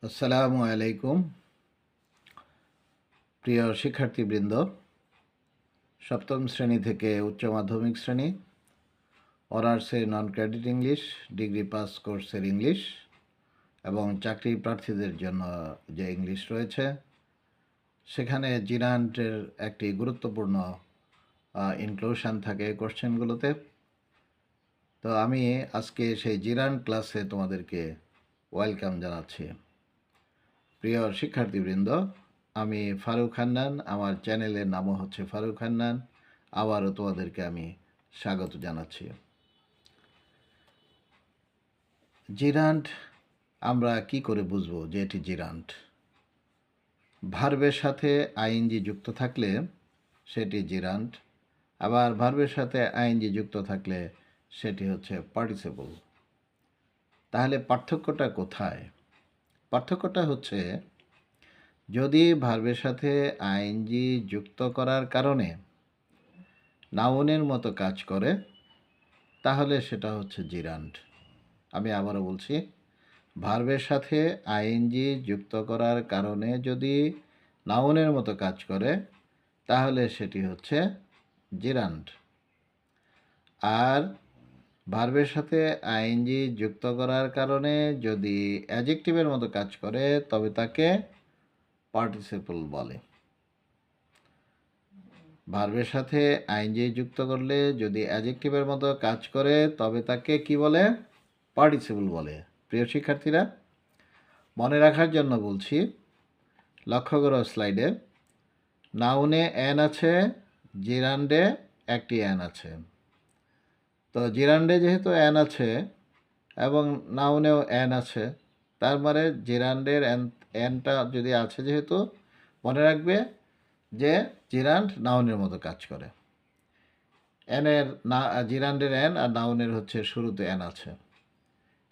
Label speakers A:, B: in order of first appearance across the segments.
A: আসসালামু আলাইকুম প্রিয় শিক্ষার্থীবৃন্দ, সপ্তম শ্রেণী থেকে উচ্চ মাধ্যমিক শ্রেণী, অনার্সের non credit English, degree pass কোর্সের ইংলিশ এবং চাকরি প্রার্থীদের জন্য যে ইংলিশ রয়েছে সেখানে জিরান্টের একটি গুরুত্বপূর্ণ ইনক্লুশন থাকে কোশ্চেনগুলোতে। তো আমি আজকে সেই জিরান্ট ক্লাসে তোমাদেরকে ওয়েলকাম জানাচ্ছি। প্রিয় শিক্ষার্থীবৃন্দ, আমি ফারুক হান্নান, আমার চ্যানেলের নামও হচ্ছে ফারুক হান্নান। আবারও তোমাদেরকে আমি স্বাগত জানাচ্ছি। জিরান্ট আমরা কি করে বুঝবো যে এটি জিরান্ট? ভার্বের সাথে আইএনজি যুক্ত থাকলে সেটি জিরান্ট, আবার ভার্বের সাথে আইএনজি যুক্ত থাকলে সেটি হচ্ছে পার্টিসিপল। তাহলে পার্থক্যটা কোথায়? পার্থক্যটা হচ্ছে, যদি ভার্বের সাথে আইএনজি যুক্ত করার কারণে নাউনের মতো কাজ করে তাহলে সেটা হচ্ছে জিরান্ট। আমি আবারও বলছি, ভার্বের সাথে আইএনজি যুক্ত করার কারণে যদি নাউনের মতো কাজ করে তাহলে সেটি হচ্ছে জিরান্ট। আর ভার্বের সাথে আইএনজি যুক্ত করার কারণে যদি অ্যাডজেক্টিভের মতো কাজ করে তবে তাকে পার্টিসিপল বলে। ভার্বের সাথে আইএনজি যুক্ত করলে যদি অ্যাডজেক্টিভের মতো কাজ করে তবে তাকে কি বলে? পার্টিসিপল বলে। প্রিয় শিক্ষার্থীরা, মনে রাখার জন্য বলছি, লক্ষ্য করো স্লাইডে, নাউনে এন আছে, জিরান্ডে একটি এন আছে। তো জিরান্ডে যেহেতু এন আছে এবং নাউনেও এন আছে, তার মানে জিরান্ডের এনটা যদি আছে যেহেতু, মনে রাখবে যে জিরান্ড নাউনের মতো কাজ করে। এনের না, জিরান্ডের এন আর নাউনের হচ্ছে শুরুতে এন আছে।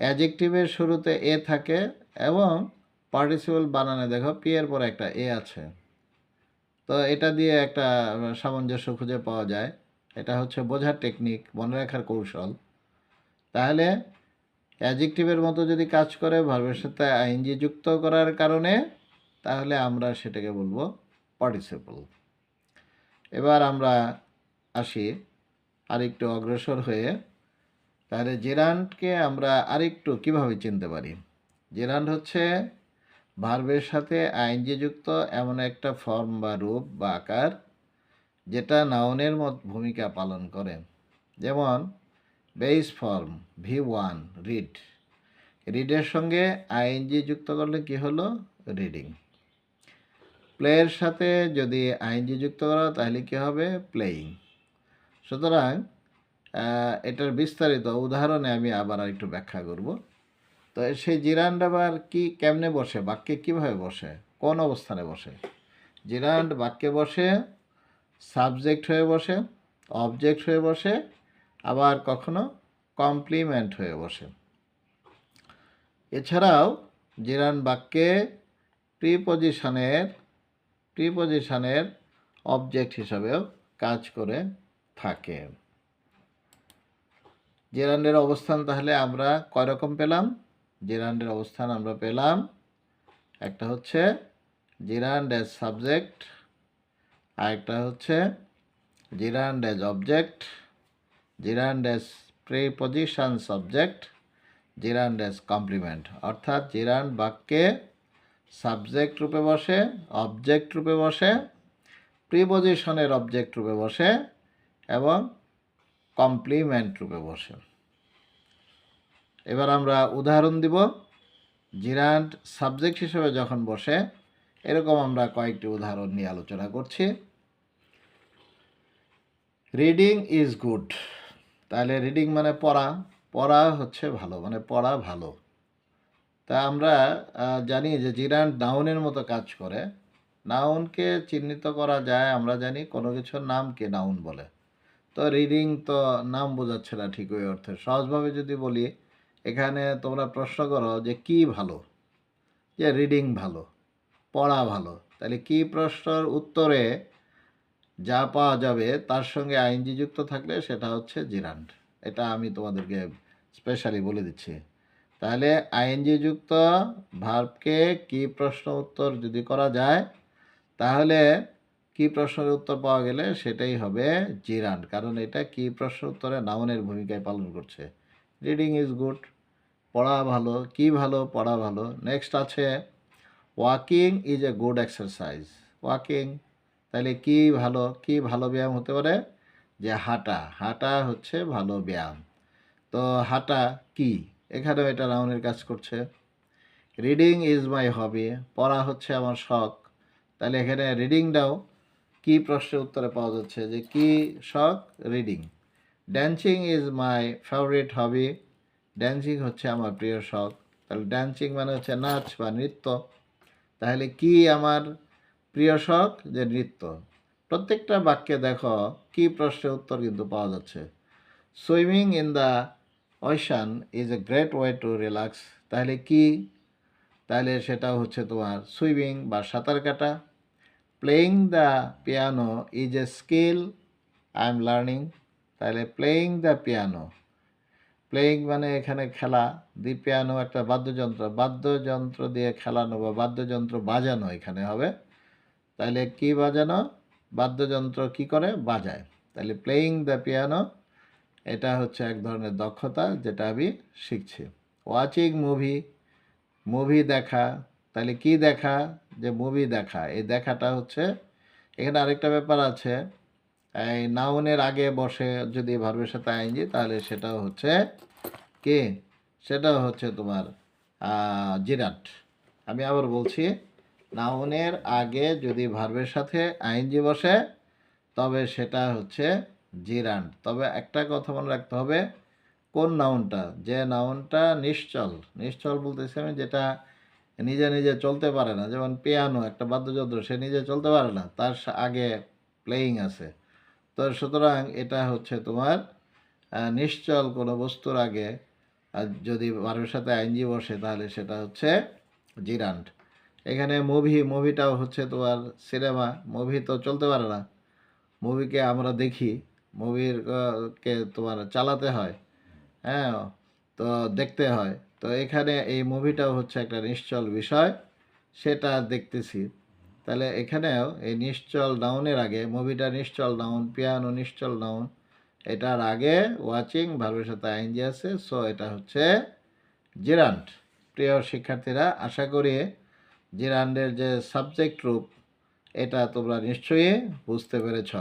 A: অ্যাডজেক্টিভের শুরুতে এ থাকে এবং পার্টিসিপল বানানে দেখো পি এর পর একটা এ আছে। তো এটা দিয়ে একটা সামঞ্জস্য খুঁজে পাওয়া যায়। এটা হচ্ছে বোঝার টেকনিক, মনে রাখার কৌশল। তাহলে অ্যাডজেক্টিভের মতো যদি কাজ করে ভার্বের সাথে আইএনজি যুক্ত করার কারণে, তাহলে আমরা সেটাকে বলবো পার্টিসিপল। এবার আমরা আসি আরেকটু অগ্রসর হয়ে, তাহলে জেরান্ডকে আমরা আরেকটু কিভাবে চিনতে পারি? জেরান্ড হচ্ছে ভার্বের সাথে আইএনজি যুক্ত এমন একটা ফর্ম বা রূপ বা আকার যেটা নাউনের মত ভূমিকা পালন করে। যেমন বেস ফর্ম V1 রিড, রিডের সঙ্গে আইএনজি যুক্ত করলে কি হলো? রিডিং। প্লেয়ের সাথে যদি আইএনজি যুক্ত করো তাহলে কি হবে? প্লেয়িং। সুতরাং এটার বিস্তারিত উদাহরণে আমি আবার একটু ব্যাখ্যা করব। তো সেই জিরান্ড আবার কি কেমনে বসে, বাক্যে কিভাবে বসে, কোন অবস্থানে বসে? জিরান্ড বাক্যে বসে সাবজেক্ট হয়ে বসে, অবজেক্ট হয়ে বসে, আবার কখনো কমপ্লিমেন্ট হয়ে বসে। এছাড়াও জিরান্ড বাক্যে প্রিপজিশনের অবজেক্ট হিসাবেও কাজ করে থাকে। জেরান্ডের অবস্থান তাহলে আমরা কয় রকম পেলাম? জেরান্ডের অবস্থান আমরা পেলাম, একটা হচ্ছে জেরান্ড অ্যাজ সাবজেক্ট, আরেকটা হচ্ছে gerund as object, gerund as preposition subject, gerund as complement. অর্থাৎ জেরান্ড বাক্যে সাবজেক্ট রূপে বসে, অবজেক্ট রূপে বসে, প্রিপজিশনের অবজেক্ট রূপে বসে এবং কমপ্লিমেন্ট রূপে বসে। এবার আমরা উদাহরণ দিব। জিরান্ড সাবজেক্ট হিসেবে যখন বসে, এরকম আমরা কয়েকটি উদাহরণ নিয়ে আলোচনা করছি। রিডিং ইজ গুড, তাহলে রিডিং মানে পড়া, পড়া হচ্ছে ভালো, মানে পড়া ভালো। তা আমরা জানি যে জিরান্ড নাউনের মতো কাজ করে। নাউনকে চিহ্নিত করা যায়, আমরা জানি কোনো কিছুর নামকে নাউন বলে। তো রিডিং তো নাম বোঝাচ্ছে না ঠিক ওই অর্থে। সহজভাবে যদি বলি, এখানে তোমরা প্রশ্ন করো যে কি ভালো, যে রিডিং ভালো, পড়া ভালো, তাহলে কি প্রশ্নের উত্তরে যা পাওয়া যাবে তার সঙ্গে আইএনজি যুক্ত থাকলে সেটা হচ্ছে জিরান্ড। এটা আমি তোমাদেরকে স্পেশালি বলে দিচ্ছি। তাহলে আইএনজি যুক্ত ভার্বকে কি প্রশ্ন উত্তর যদি করা যায়, তাহলে কি প্রশ্নের উত্তর পাওয়া গেলে সেটাই হবে জিরান্ড, কারণ এটা কি প্রশ্ন উত্তরে নাউনের ভূমিকায় পালন করছে। রিডিং ইজ গুড, পড়া ভালো। কি ভালো? পড়া ভালো। নেক্সট আছে walking is a good exercise. Walking, তাহলে কি ভালো? কি ভালো ব্যায়াম হতে পারে? যে হাঁটা। হাঁটা হচ্ছে ভালো ব্যায়াম। তো হাঁটা কি? এখানেও এটা নাউনের কাজ করছে। রিডিং ইজ মাই হবি, পড়া হচ্ছে আমার শখ। তাহলে এখানে রিডিংটাও কি প্রশ্নের উত্তরে পাওয়া যাচ্ছে, যে কি শখ? Reading. Dancing is my favourite hobby, dancing হচ্ছে আমার প্রিয় শখ। তাহলে ড্যান্সিং মানে হচ্ছে নাচ বা নৃত্য। তাহলে কি আমার প্রিয় শখ? যে নৃত্য। প্রত্যেকটা বাক্যে দেখো কি প্রশ্নের উত্তর কিন্তু পাওয়া যাচ্ছে। Swimming in the ocean is a great way to relax, তাহলে কি? তাহলে সেটা হচ্ছে তোমার সুইমিং বা সাঁতার কাটা। Playing the piano is a skill I am learning, তাহলে প্লেয়িং দ্য পিয়ানো, প্লেয়িং মানে এখানে খেলা, দি পিয়ানো একটা বাদ্যযন্ত্র, বাদ্যযন্ত্র দিয়ে খেলানো বা বাদ্যযন্ত্র বাজানো এখানে হবে। তাহলে কি বাজানো? বাদ্যযন্ত্র কি করে? বাজায়। তাহলে প্লেয়িং দ্য পিয়ানো এটা হচ্ছে এক ধরনের দক্ষতা যেটা আমি শিখছি। ওয়াচিং মুভি, মুভি দেখা। তাহলে কি দেখা? যে মুভি দেখা। এই দেখাটা হচ্ছে, এখানে আরেকটা ব্যাপার আছে, এই নাউনের আগে বসে যদি ভার্বের সাথে আইএনজি, তাহলে সেটাও হচ্ছে কি? সেটাও হচ্ছে তোমার জিরান্ড। আমি আবার বলছি, নাউনের আগে যদি ভার্বের সাথে আইএনজি বসে, তবে সেটা হচ্ছে জিরান্ড। তবে একটা কথা মনে রাখতে হবে, কোন নাউনটা? যে নাউনটা নিশ্চল। নিশ্চল বলতেছি আমি যেটা নিজে নিজে চলতে পারে না, যেমন পিয়ানো একটা বাদ্যযন্ত্র, সে নিজে চলতে পারে না, তার আগে প্লেয়িং আছে। তো সুতরাং এটা হচ্ছে তোমার নিশ্চল কোনো বস্তুর আগে যদি ভার্বের সাথে আইএনজি বসে, তাহলে সেটা হচ্ছে জিরান্ড। এখানে মুভি, মুভিটাও হচ্ছে তোমার সিনেমা। মুভি তো চলতে পারে না, মুভিকে আমরা দেখি, মুভির কে তোমার চালাতে হয়, হ্যাঁ, তো দেখতে হয়। তো এখানে এই মুভিটাও হচ্ছে একটা নিশ্চল বিষয়, সেটা দেখতেছি। তাহলে এখানেও এই নিশ্চল নাউনের আগে, মুভিটা নিশ্চল নাউন, পিয়ানো নিশ্চল নাউন, এটার আগে ওয়াচিং ভার্বের সাথে আইএনজি আছে, সো এটা হচ্ছে জিরান্ড। প্রিয় শিক্ষার্থীরা, আশা করি জিরান্ডের যে সাবজেক্ট রূপ, এটা তোমরা নিশ্চয়ই বুঝতে পেরেছ।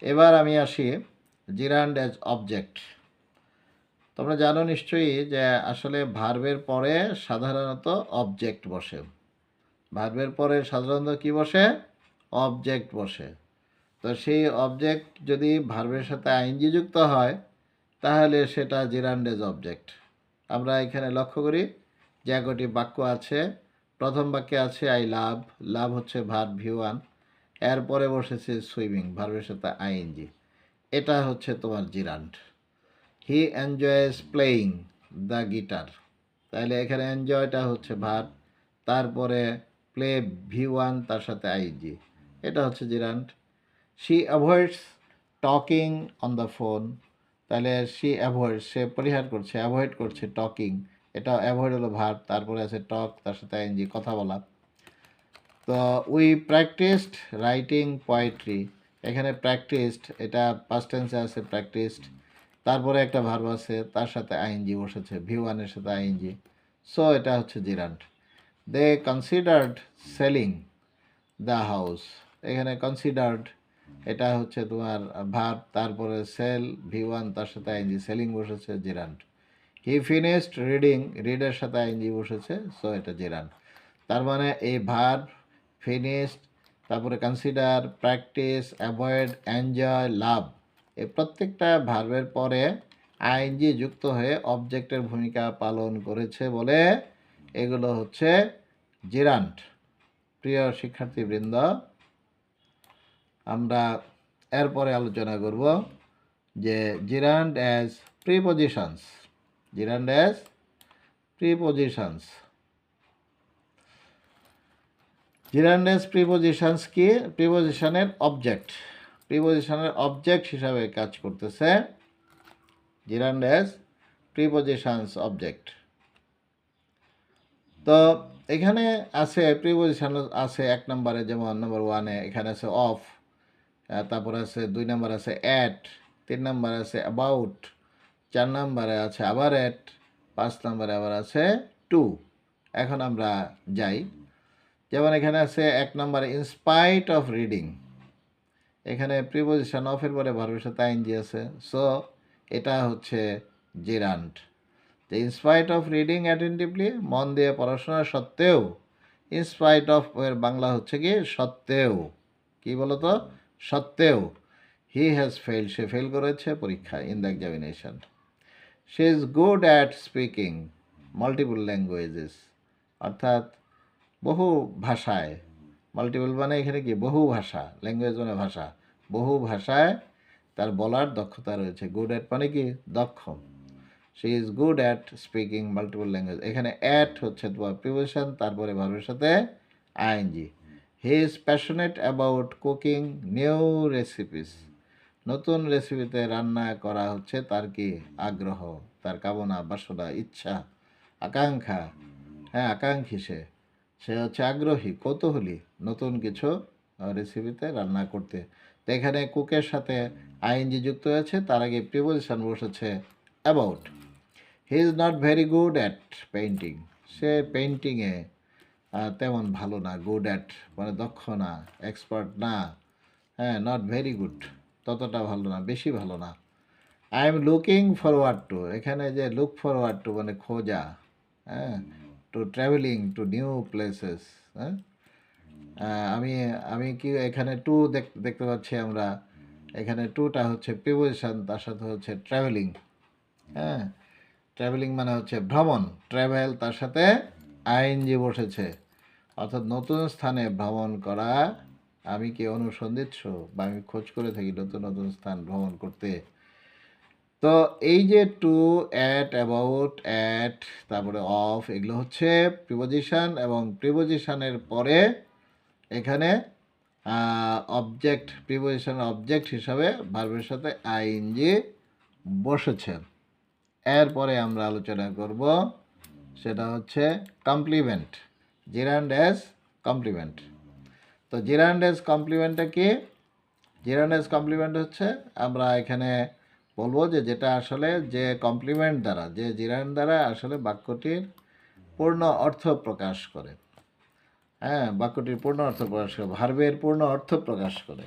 A: এবার আমি আসি জিরান্ড অ্যাজ অবজেক্ট। তোমরা জানো নিশ্চয়ই যে আসলে ভার্বের পরে সাধারণত অবজেক্ট বসে। ভার্বের পরে সাধারণত কি বসে? অবজেক্ট বসে। তো সেই অবজেক্ট যদি ভার্বের সাথে আইএনজি যুক্ত হয়, তাহলে সেটা জিরান্ড অ্যাজ অবজেক্ট। আমরা এখানে লক্ষ্য করি যে কটি বাক্য আছে। প্রথম বাক্যে আছে আই লাভ, লাভ হচ্ছে ভার্ব V1, এরপরে বসেছে সুইমিং ভার্বের সাথে আইএনজি, এটা হচ্ছে তোমার জিরান্ড। হি এনজয়েস প্লেয়িং দ্য গিটার, তাহলে এখানে এনজয়টা হচ্ছে ভার্ব, তারপরে প্লে V1 তার সাথে আইএনজি, এটা হচ্ছে জিরান্ড। She avoids talking on the phone, তাহলে শি অ্যাভয়েড, সে পরিহার করছে, অ্যাভয়েড করছে টকিং, এটা অ্যাভয়েড হলো ভার্ব, তারপরে আছে টক তার সাথে আইএনজি, কথা বলা। তো উই প্র্যাকটিসড রাইটিং পোয়েট্রি, এখানে প্র্যাকটিসড এটা পাস্ট টেন্সে আছে প্র্যাকটিসড, তারপরে একটা ভার্ব আছে, তার সাথে আইএনজি বসেছে, V1 এর সাথে আইএনজি, সো এটা হচ্ছে gerund. They considered selling the house, এখানে কনসিডার্ড এটা হচ্ছে তোমার ভার্ব, তারপরে সেল V1 তার সাথে আইএনজি, সেলিং বসেছে, জিরান্ড। হি ফিনিশড রিডিং, রিডের সাথে আইএনজি বসেছে, সো এটা জিরান্ড। তার মানে এই ভার্ব, ফিনিশড, তারপরে কনসিডার, প্র্যাকটিস, অ্যাভয়েড, এনজয়, লাভ, এই প্রত্যেকটা ভার্বের পরে আইএনজি যুক্ত হয়ে অবজেক্টের ভূমিকা পালন করেছে বলে এগুলো হচ্ছে জিরান্ড। প্রিয় শিক্ষার্থীবৃন্দ, আমরা এরপরে আলোচনা করব যে জিরান্ড as prepositions. জিরান্ড as prepositions. জিরান্ড as prepositions কি? প্রিপজিশনের অবজেক্ট, প্রিপজিশনের অবজেক্ট হিসাবে কাজ করতেছে জিরান্ড অ্যাজ প্রিপজিশনস অবজেক্ট। তো এখানে আছে প্রিপজিশন আছে ১ নম্বরে, যেমন নম্বর 1 এ এখানে আছে অফ, তারপরে আছে ২ নম্বরে আছে এট, ৩ নম্বরে আছে অ্যাবাউট, ৪ নম্বরে আছে আবার এট, ৫ নম্বরে আবার আছে টু। এখন আমরা যাই, যেমন এখানে আছে ১ নম্বরে ইন স্পাইট অফ রিডিং, এখানে প্রিপজিশন অফ এর পরে ভার্বের সাথে আইএনজি আছে, সো এটা হচ্ছে জেরান্ড। তো in spite of reading attentively, মন দিয়ে পড়াশোনা সত্ত্বেও, ইন স্পাইট অফ এর বাংলা হচ্ছে কি সত্ত্বেও, কি বলতো সত্ত্বেও, হি হ্যাজ ফেইল্ড, সে ফেল করেছে পরীক্ষায়, ইন দ্য এক্সামিনেশন। সে is good at speaking multiple languages, অর্থাৎ বহু ভাষায়, মাল্টিপল মানে এখানে কি বহু ভাষা, ল্যাঙ্গুয়েজ মানে ভাষা, বহু ভাষায় তার বলার দক্ষতা রয়েছে। গুড অ্যাট মানে কি দক্ষ, she is good at speaking multiple language. এখানে অ্যাট হচ্ছে তোমার প্রিপোজিশন, তারপরে ভার্বের সাথে ING. He is passionate about cooking new recipes, নতুন রেসিপিতে রান্না করা হচ্ছে তার কি আগ্রহ, তার কামনা বাসনা ইচ্ছা আকাঙ্ক্ষা, হ্যাঁ আকাঙ্ক্ষী সে, সে হচ্ছে আগ্রহী কৌতূহলী নতুন কিছু রেসিপিতে রান্না করতে। তো এখানে কুকের সাথে আইএনজি যুক্ত হয়েছে, তার আগে প্রিপোজিশন বসেছে about. He is not very good at painting, সে পেইন্টিংয়ে তেমন ভালো না, গুড অ্যাট মানে দক্ষ না, এক্সপার্ট না, হ্যাঁ নট ভেরি গুড ততটা ভালো না, বেশি ভালো না। I am looking forward to, এখানে যে লুক ফরওয়ার্ড টু মানে খোঁজা, হ্যাঁ to travelling to new places, হ্যাঁ আমি আমি কি এখানে টু দেখতে পাচ্ছি আমরা, এখানে টুটা হচ্ছে প্রিপোজিশন, তার সাথে হচ্ছে ট্রাভেলিং, হ্যাঁ ট্রাভেলিং মানে হচ্ছে ভ্রমণ, ট্রাভেল তার সাথে আইএনজি বসেছে, অর্থাৎ নতুন স্থানে ভ্রমণ করা। আমি কি অনুসন্ধিৎস বা আমি খোঁজ করে থাকি নতুন নতুন স্থান ভ্রমণ করতে। তো এই যে টু, অ্যাট, অ্যাবাউট, অ্যাট, তারপরে অফ, এগুলো হচ্ছে প্রিপোজিশন, এবং প্রিপোজিশনের পরে এখানে অবজেক্ট, প্রিপোজিশন অবজেক্ট হিসাবে ভার্বের সাথে আইএনজি বসেছে। এরপরে আমরা আলোচনা করব, সেটা হচ্ছে কমপ্লিমেন্ট, জেরান্ড অ্যাজ কমপ্লিমেন্ট। তো জেরান্ড অ্যাজ কমপ্লিমেন্টটা কি? জেরান্ড অ্যাজ কমপ্লিমেন্ট হচ্ছে, আমরা এখানে বলবো যে যেটা আসলে যে কমপ্লিমেন্ট দ্বারা, যে জেরান্ড দ্বারা আসলে বাক্যটির পূর্ণ অর্থ প্রকাশ করে, হ্যাঁ বাক্যটির পূর্ণ অর্থ প্রকাশ করে, ভার্বের পূর্ণ অর্থ প্রকাশ করে।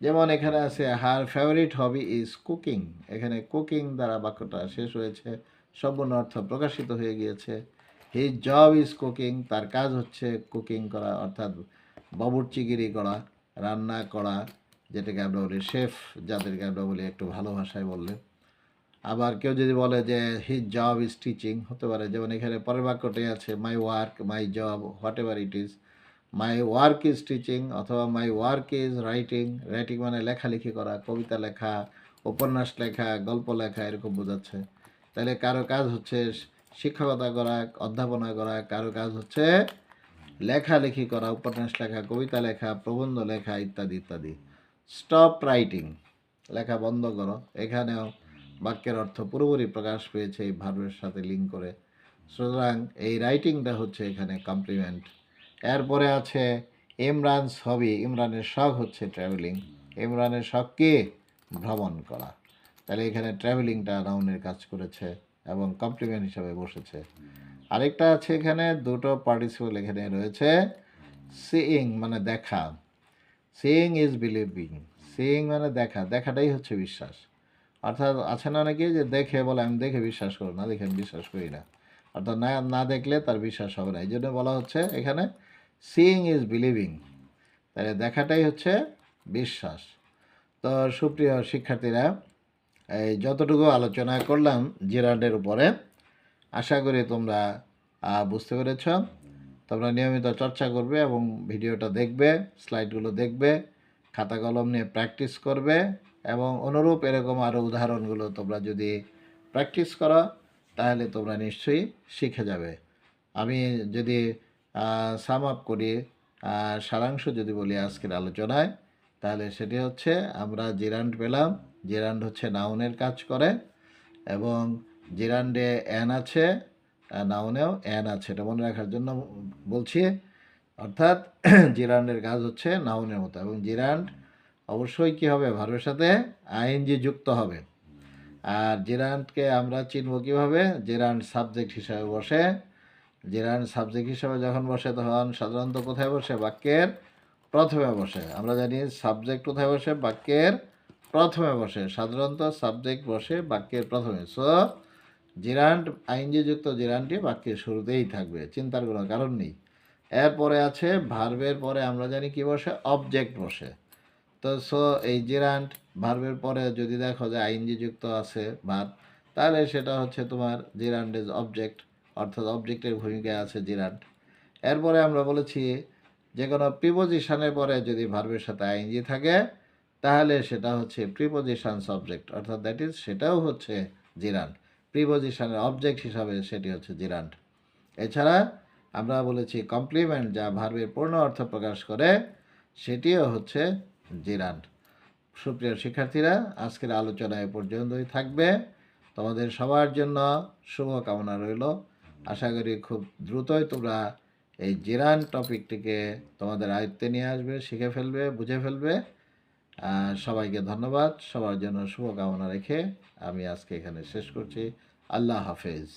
A: যেমন এখানে আছে হার ফেভারিট হবি ইজ কুকিং, এখানে কুকিং দ্বারা বাক্যটা শেষ হয়েছে, সম্পূর্ণ অর্থ প্রকাশিত হয়ে গিয়েছে। হিজ জব ইজ কুকিং, তার কাজ হচ্ছে কুকিং করা, অর্থাৎ বাবুর্চিগিরি করা, রান্না করা, যেটাকে আমরা বলি শেফ, যাদেরকে আমরা বলি একটু ভালো ভাষায় বললে। আবার কেউ যদি বলে যে হিজ জব ইজ টিচিং, হতে পারে, যেমন এখানে পরের বাক্যটাই আছে my work my job whatever it is, my work is teaching অথবা my work is writing, writing মানে লেখালেখি করা, কবিতা লেখা, উপন্যাস লেখা, গল্প লেখা, এরকম বোঝাচ্ছে। তাহলে কারো কাজ হচ্ছে শিক্ষকতা করা, অধ্যাপনা করা, কারো কাজ হচ্ছে লেখালেখি করা, উপন্যাস লেখা, কবিতা লেখা, প্রবন্ধ লেখা ইত্যাদি ইত্যাদি। স্টপ রাইটিং, লেখা বন্ধ করো, এখানেও বাক্যের অর্থ পুরোপুরি প্রকাশ পেয়েছে এই ভার্বের সাথে লিঙ্ক করে। সুতরাং এই রাইটিংটা হচ্ছে এখানে কমপ্লিমেন্ট। এরপরে আছে ইমরানস হবি, ইমরানের শখ হচ্ছে ট্রাভেলিং, ইমরানের শখ কি ভ্রমণ করা, তাহলে এখানে ট্রাভেলিংটা নাউনের কাজ করেছে এবং কমপ্লিমেন্ট হিসাবে বসেছে। আরেকটা আছে এখানে দুটো পার্টিসিপল এখানে রয়েছে, সিইং মানে দেখা, সিইং ইজ বিলিভিং, সিইং মানে দেখা, দেখাটাই হচ্ছে বিশ্বাস। অর্থাৎ আছে না অনেকে যে দেখে বলে আমি দেখে বিশ্বাস করব না, দেখে আমি বিশ্বাস করি না, অর্থাৎ না না দেখলে তার বিশ্বাস হবে না, এই জন্য বলা হচ্ছে এখানে সিইং ইজ বিলিভিং, তাহলে দেখাটাই হচ্ছে বিশ্বাস। তো সুপ্রিয় শিক্ষার্থীরা, এই যতটুকু আলোচনা করলাম জেরান্ডের উপরে, আশা করি তোমরা বুঝতে পেরেছ। তোমরা নিয়মিত চর্চা করবে এবং ভিডিওটা দেখবে, স্লাইডগুলো দেখবে, খাতা কলম নিয়ে প্র্যাকটিস করবে, এবং অনুরূপ এরকম আরও উদাহরণগুলো তোমরা যদি প্র্যাকটিস করো তাহলে তোমরা নিশ্চয়ই শিখে যাবে। আমি যদি সাম আপ করি, সারাংশ যদি বলি আজকের আলোচনায়, তাহলে সেটি হচ্ছে আমরা জেরান্ড পেলাম। জেরান্ড হচ্ছে নাউনের কাজ করে এবং জেরান্ডে অ্যান আছে, নাউনেও অ্যান আছে, এটা মনে রাখার জন্য বলছি। অর্থাৎ জিরান্ডের কাজ হচ্ছে নাউনের মতো, এবং জিরান্ড অবশ্যই কী হবে, ভার্বের সাথে আইএনজি যুক্ত হবে। আর জেরান্ডকে আমরা চিনব কীভাবে? জেরান্ড সাবজেক্ট হিসাবে বসে। জেরান্ড সাবজেক্ট হিসাবে যখন বসে তখন সাধারণত কোথায় বসে? বাক্যের প্রথমে বসে। আমরা জানি সাবজেক্ট কোথায় বসে? বাক্যের প্রথমে বসে। সাধারণত সাবজেক্ট বসে বাক্যের প্রথমে। সো জেরান্ড আইনজি যুক্ত জেরান্ডটি বাক্যের শুরুতেই থাকবে, চিন্তার কোনো কারণ নেই। এরপরে আছে ভার্বের পরে আমরা জানি কি বসে? অবজেক্ট বসে। তো সো এই জেরান্ড ভার্বের পরে যদি দেখো যে আইনজি যুক্ত আছে ভার্ব, তাহলে সেটা হচ্ছে তোমার জেরান্ড ইজ অবজেক্ট, অর্থাৎ অবজেক্টের ভূমিকায় আছে জেরান্ড। এরপরে আমরা বলেছি যে কোনো প্রিপোজিশনের পরে যদি ভার্বের সাথে আইনজি থাকে তাহলে সেটা হচ্ছে প্রিপোজিশন সাবজেক্ট, অর্থাৎ দ্যাট ইজ সেটাও হচ্ছে জেরান্ড। প্রিপোজিশনের অবজেক্ট হিসাবে সেটি হচ্ছে জেরান্ড। এছাড়া আমরা বলেছি কমপ্লিমেন্ট, যা ভার্বের পূর্ণ অর্থ প্রকাশ করে, সেটিও হচ্ছে জেরান্ড। সুপ্রিয় শিক্ষার্থীরা, আজকের আলোচনা এ পর্যন্তই থাকবে। তোমাদের সবার জন্য শুভকামনা রইল। আশা করি খুব দ্রুতই তোমরা এই জেরান্ড টপিকটিকে তোমাদের আয়ত্তে নিয়ে আসবে, শিখে ফেলবে, বুঝে ফেলবে। সবাইকে ধন্যবাদ। সবার জন্য শুভকামনা রেখে আমি আজকে এখানে শেষ করছি। আল্লাহ হাফেজ।